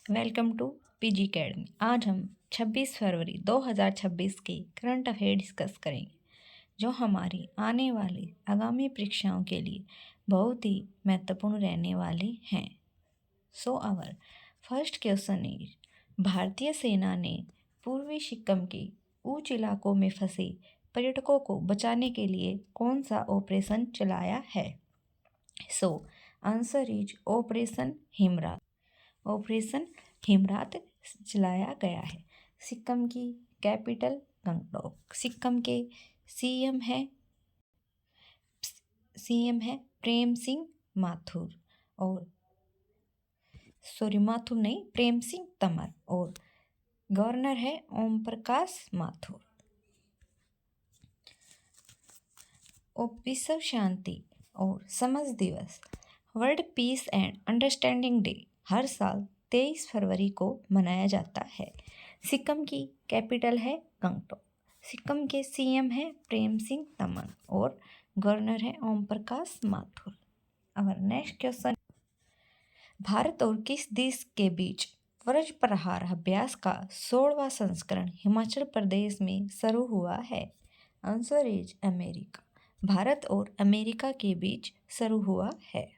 Welcome to PG academy. आज हम 26 फरवरी 2026 के करंट अफेयर डिस्कस करेंगे जो हमारी आने वाली आगामी परीक्षाओं के लिए बहुत ही महत्वपूर्ण रहने वाले हैं। So our first question is, भारतीय सेना ने पूर्वी सिक्किम के उच्च इलाकों में फंसे पर्यटकों को बचाने के लिए कौन सा ऑपरेशन चलाया है? So answer is operation Himrat. Operation Himrat चलाया गया है। सिक्किम की कैपिटल गंगटोक। सिक्किम के सीएम है प्रेम सिंह माथुर और माथुर नहीं, प्रेम सिंह तमर, और गवर्नर है ओम प्रकाश माथुर। विश्व शांति और समझ दिवस, world peace and understanding day हर साल 23 फरवरी को मनाया जाता है। सिक्किम की कैपिटल है गंगटोक। सिक्किम के सीएम है प्रेम सिंह तमर और गवर्नर है ओम प्रकाश माथुर। और नेक्स्ट क्वेश्चन, भारत और किस देश के बीच वज्र प्रहार अभ्यास का 16वां संस्करण हिमाचल प्रदेश में शुरू हुआ है? Answer is America. भारत और अमेरिका के बीच शुरू हुआ है।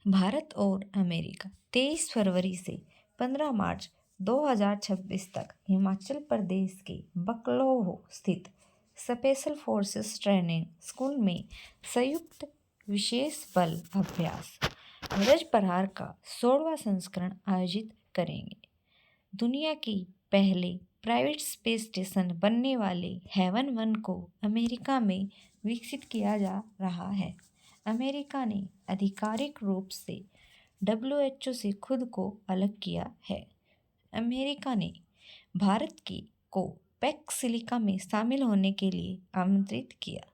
भारत और अमेरिका 23 फरवरी से 15 मार्च 2026 तक हिमाचल प्रदेश के बकलोह स्थित स्पेशल फोर्सेस ट्रेनिंग स्कूल में संयुक्त विशेष बल अभ्यास वज्र प्रहार का 16वां संस्करण आयोजित करेंगे। दुनिया की पहले प्राइवेट स्पेस स्टेशन बनने वाले हेवन 1 को अमेरिका में विकसित किया जा रहा है। अमेरिका ने आधिकारिक रूप से WHO से खुद को अलग किया है। अमेरिका ने भारत को पैक्स सिलिका में शामिल होने के लिए आमंत्रित किया।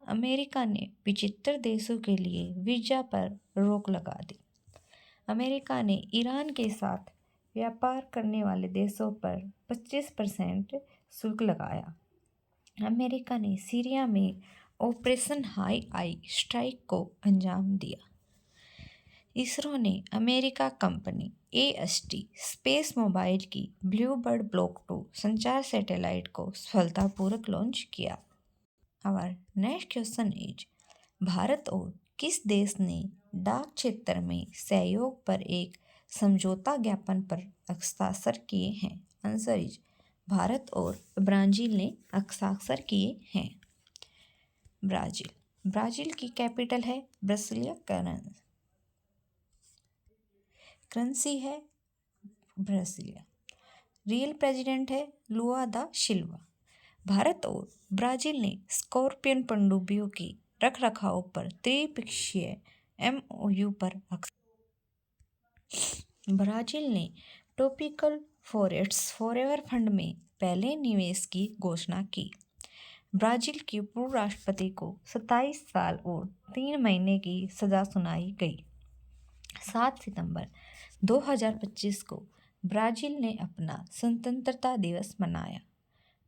अमेरिका ने 75 देशों के लिए वीजा पर रोक लगा दी। अमेरिका ने ईरान के साथ व्यापार करने वाले देशों पर 25% शुल्क लगाया। अमेरिका ने सीरिया में ऑपरेशन हाई आई स्ट्राइक को अंजाम दिया। इसरो ने America company AST space mobile की ब्लू बर्ड ब्लॉक 2 संचार सैटेलाइट को सफलतापूर्वक लॉन्च किया। Our next question is, Bharat और किस देश ने डाक क्षेत्र में सहयोग पर एक समझौता ज्ञापन पर हस्ताक्षर किए हैं? आंसर इज भारत और ब्राज़ील ने हस्ताक्षर किए हैं। ब्राज़ील की कैपिटल है ब्रासिलिया। करेंसी है ब्रासिलिया। रियल प्रेसिडेंट है लुआ दा सिल्वा। भारत और ब्राज़ील ने स्कॉर्पियन पनडुब्बियों की रखरखाव पर त्रिपक्षीय MOU पर ब्राज़ील ने ट्रॉपिकल फॉरेस्ट्स फॉरएवर फंड में पहले निवेश की घोषणा की। ब्राज़ील के पूर्व राष्ट्रपति को 27 साल और 3 महीने की सजा सुनाई गई। 7 सितंबर 2025 को ब्राज़ील ने अपना स्वतंत्रता दिवस मनाया।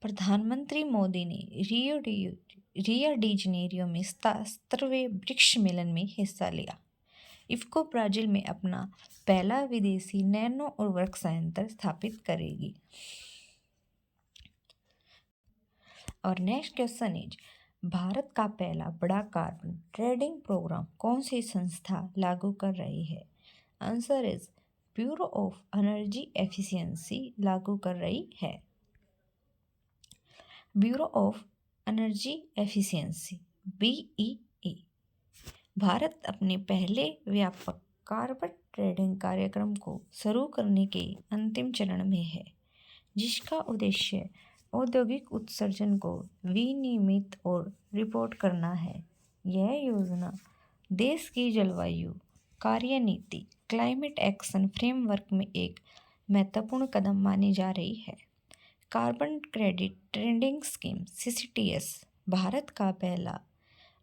प्रधानमंत्री मोदी ने रियो डी जनेरियो में 17वें ब्रिक्स सम्मेलन में हिस्सा लिया। इफ्को ब्राज़ील में अपना पहला विदेशी नैनो उर्वरक संयंत्र स्थापित करेगी। और नेक्स्ट क्वेश्चन इज, भारत का पहला बड़ा कार्बन ट्रेडिंग प्रोग्राम कौन सी संस्था लागू कर रही है? Answer is bureau of energy efficiency लागू कर रही है। Bureau of energy efficiency BEE। Bharat अपने पहले व्यापक कार्बन ट्रेडिंग कार्यक्रम को शुरू करने के अंतिम चरण में है, जिसका उद्देश्य औद्योगिक उत्सर्जन को विनियमित और रिपोर्ट करना है। यह योजना देश की जलवायु कार्यनीति क्लाइमेट एक्शन फ्रेमवर्क में एक महत्वपूर्ण कदम मानी जा रही है। Carbon credit trading scheme CCTS Bharat का पहला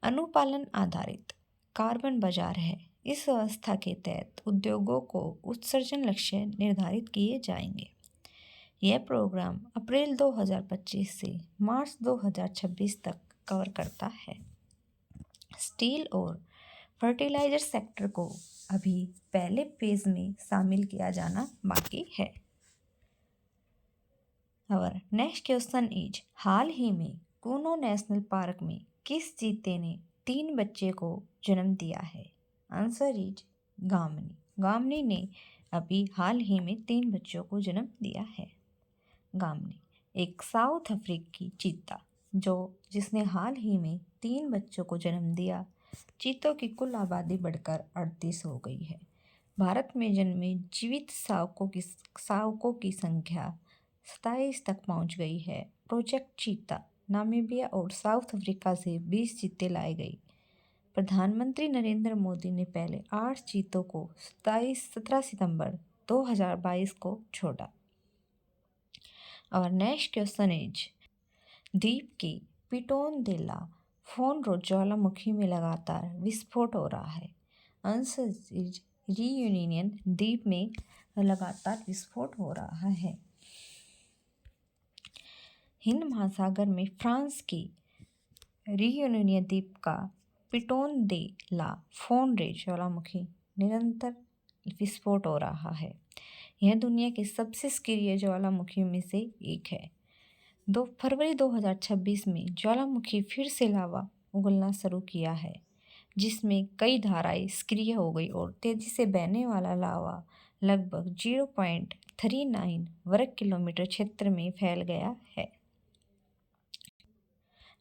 अनुपालन आधारित कार्बन बाजार है। इस व्यवस्था के तहत उद्योगों को उत्सर्जन लक्ष्य निर्धारित किए जाएंगे। यह प्रोग्राम अप्रैल 2025 से मार्च 2026 तक कवर करता है। स्टील और फर्टिलाइजर सेक्टर को अभी पहले फेज में शामिल किया जाना बाकी है। और नेक्स्ट क्वेश्चन इज, हाल ही में कूनो नेशनल पार्क में किस चीते ने 3 बच्चे को जन्म दिया है? Answer is गामनी। गामनी ने अभी हाल ही में 3 बच्चों को जन्म दिया है। गामनी एक साउथ अफ्रीकी चीता जिसने हाल ही में 3 बच्चों को जन्म दिया। चीतों की कुल आबादी बढ़कर 38 हो गई है। भारत में जन्मे जीवित शावकों की संख्या 27 तक पहुंच गई है। प्रोजेक्ट चीता नामीबिया और साउथ अफ्रीका से 20 चीते लाए गए। प्रधानमंत्री नरेंद्र मोदी ने पहले 8 चीतों को 17 सितंबर 2022 को छोड़ा। और नेक्स्ट क्वेश्चन इज, द्वीप के पिटोन दे ला फोनरो ज्वालामुखी में लगातार विस्फोट हो रहा है। आंसर इज रीयूनियन द्वीप में लगातार विस्फोट हो रहा है। हिंद महासागर में फ्रांस की रीयूनियन द्वीप का पिटोन दे ला फोनरे ज्वालामुखी निरंतर विस्फोट हो रहा है। यह दुनिया की सबसे सक्रिय ज्वालामुखियों में से एक है। 2 फरवरी 2026 में ज्वालामुखी फिर से लावा उगलना शुरू किया है, जिसमें कई धाराएं सक्रिय हो गई और तेजी से बहने वाला लावा लगभग 0.39 वर्ग किलोमीटर क्षेत्र में फैल गया है।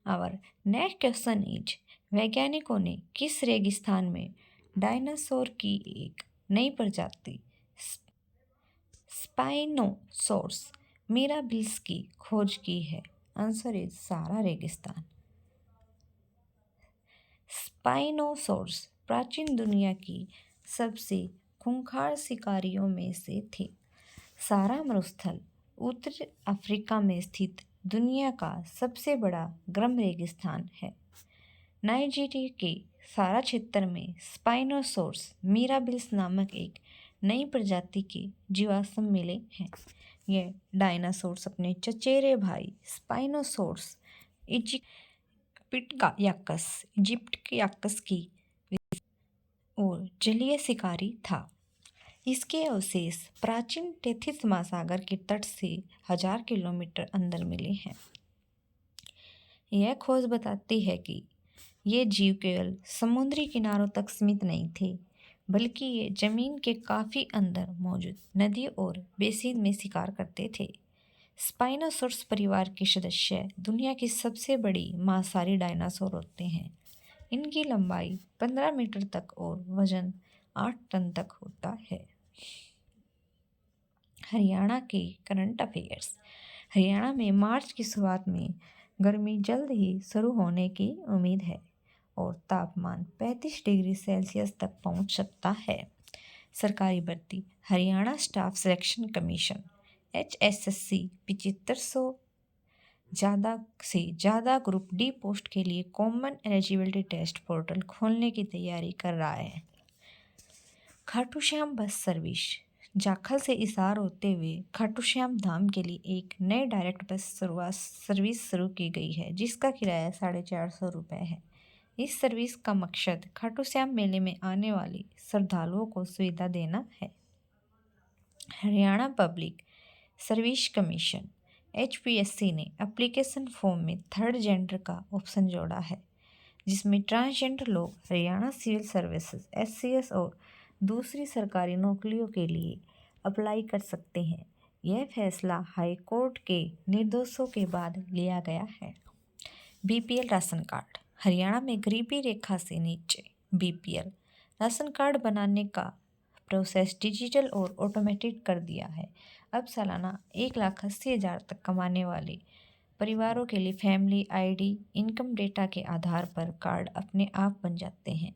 और नेक्स्ट क्वेश्चन इज, वैज्ञानिकों ने किस रेगिस्तान में डायनासोर की एक नई प्रजाति स्पाइनोसॉर्स मिराबिलिस की खोज की है? आंसर इज सहारा रेगिस्तान। स्पाइनोसॉर्स प्राचीन दुनिया की सबसे खूंखार शिकारियों में से थे। सहारा मरुस्थल उत्तरी अफ्रीका में स्थित दुनिया का सबसे बड़ा गर्म रेगिस्तान है। नाइजीरिया के सहारा क्षेत्र में स्पाइनोसॉर्स मिराबिलिस नामक एक नई प्रजाति के जीवाश्म मिले हैं। ये डायनासोर्स अपने चचेरे भाई स्पाइनोसॉर्स इजिप्टियाकस की और जलीय शिकारी था। इसके अवशेष प्राचीन टेथिस महासागर के तट से 1000 किलोमीटर अंदर मिले हैं। यह खोज बताती है कि ये जीव केवल समुद्री किनारों तक सीमित नहीं थे, बल्कि ये जमीन के काफ़ी अंदर मौजूद नदी और बेसिन में शिकार करते थे। स्पाइनोसॉर्स परिवार के सदस्य दुनिया की सबसे बड़ी मांसाहारी डायनासोर होते हैं। इनकी लंबाई 15 मीटर तक और वजन 8 टन तक होता है। हरियाणा के करंट अफेयर्स। हरियाणा में मार्च की शुरुआत में गर्मी जल्द ही शुरू होने की उम्मीद है और तापमान 35 डिग्री सेल्सियस तक पहुंच सकता है। सरकारी भर्ती। Haryana staff selection commission HSSC 7500 से ज़्यादा ग्रुप डी पोस्ट के लिए कॉमन एलिजिबिलिटी टेस्ट पोर्टल खोलने की तैयारी कर रहा है। Khatu Shyam bus service. जाखल से हिसार होते हुए खाटू श्याम धाम के लिए एक नई डायरेक्ट बस सर्विस शुरू की गई है, जिसका किराया 450 रुपये है। इस सर्विस का मकसद खाटू श्याम मेले में आने वाले श्रद्धालुओं को सुविधा देना है। Haryana public service commission HPSC ने एप्लीकेशन फॉर्म में थर्ड जेंडर का ऑप्शन जोड़ा है, जिसमें ट्रांसजेंडर लोग हरियाणा सिविल सर्विसेज SCS और दूसरी सरकारी नौकरियों के लिए अप्लाई कर सकते हैं। यह फैसला हाई कोर्ट के निर्देशों के बाद लिया गया है। BPL ration card. हरियाणा में गरीबी रेखा से नीचे BPL राशन कार्ड बनाने का प्रोसेस डिजिटल और ऑटोमेटिक कर दिया है। अब सालाना 1,80,000 तक कमाने वाले परिवारों के लिए फैमिली ID इनकम डेटा के आधार पर कार्ड अपने आप बन जाते हैं,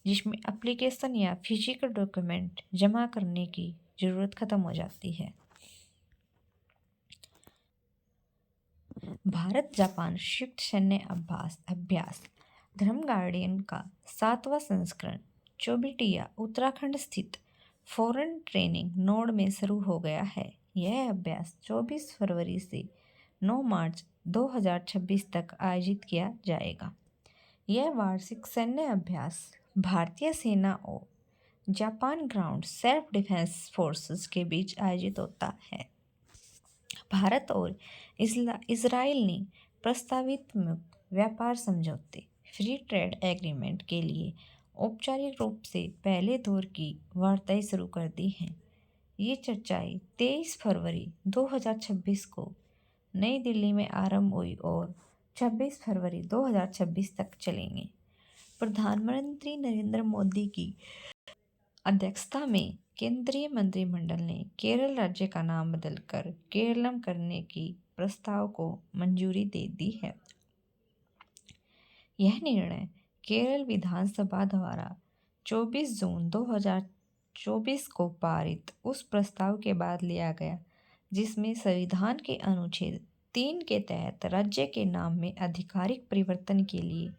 जिसमें एप्लीकेशन या फिजिकल डॉक्यूमेंट जमा करने की ज़रूरत खत्म हो जाती है। भारत जापान संयुक्त सैन्य अभ्यास धर्म गार्डियन का 7वां संस्करण चौबिटिया उत्तराखंड स्थित फॉरेन ट्रेनिंग नोड में शुरू हो गया है। यह अभ्यास 24 फरवरी से 9 मार्च 2026 तक आयोजित किया जाएगा। यह वार्षिक सैन्य अभ्यास भारतीय सेना और Japan ground self defence forces के बीच आयोजित होता है। भारत और इसराइल ने प्रस्तावित मुक्त व्यापार समझौते फ्री ट्रेड एग्रीमेंट के लिए औपचारिक रूप से पहले दौर की वार्ताएं शुरू कर दी हैं। ये चर्चाएं 23 फरवरी 2026 को नई दिल्ली में आरंभ हुई और 26 फरवरी 2026 तक चलेंगी। प्रधानमंत्री नरेंद्र मोदी की अध्यक्षता में केंद्रीय मंत्रिमंडल ने केरल राज्य का नाम बदलकर केरलम करने की प्रस्ताव को मंजूरी दे दी है। यह निर्णय केरल विधानसभा द्वारा 24 जून 2024 को पारित उस प्रस्ताव के बाद लिया गया जिसमें संविधान के अनुच्छेद 3 के तहत राज्य के नाम में आधिकारिक परिवर्तन के लिए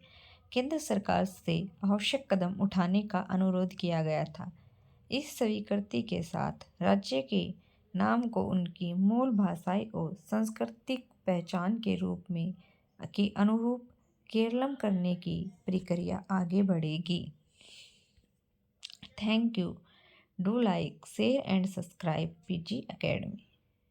केंद्र सरकार से आवश्यक कदम उठाने का अनुरोध किया गया था। इस स्वीकृति के साथ राज्य के नाम को उनकी मूल भाषाई और सांस्कृतिक पहचान के रूप में के अनुरूप केरलम करने की प्रक्रिया आगे बढ़ेगी। Thank you. Do like, share and subscribe PG Academy।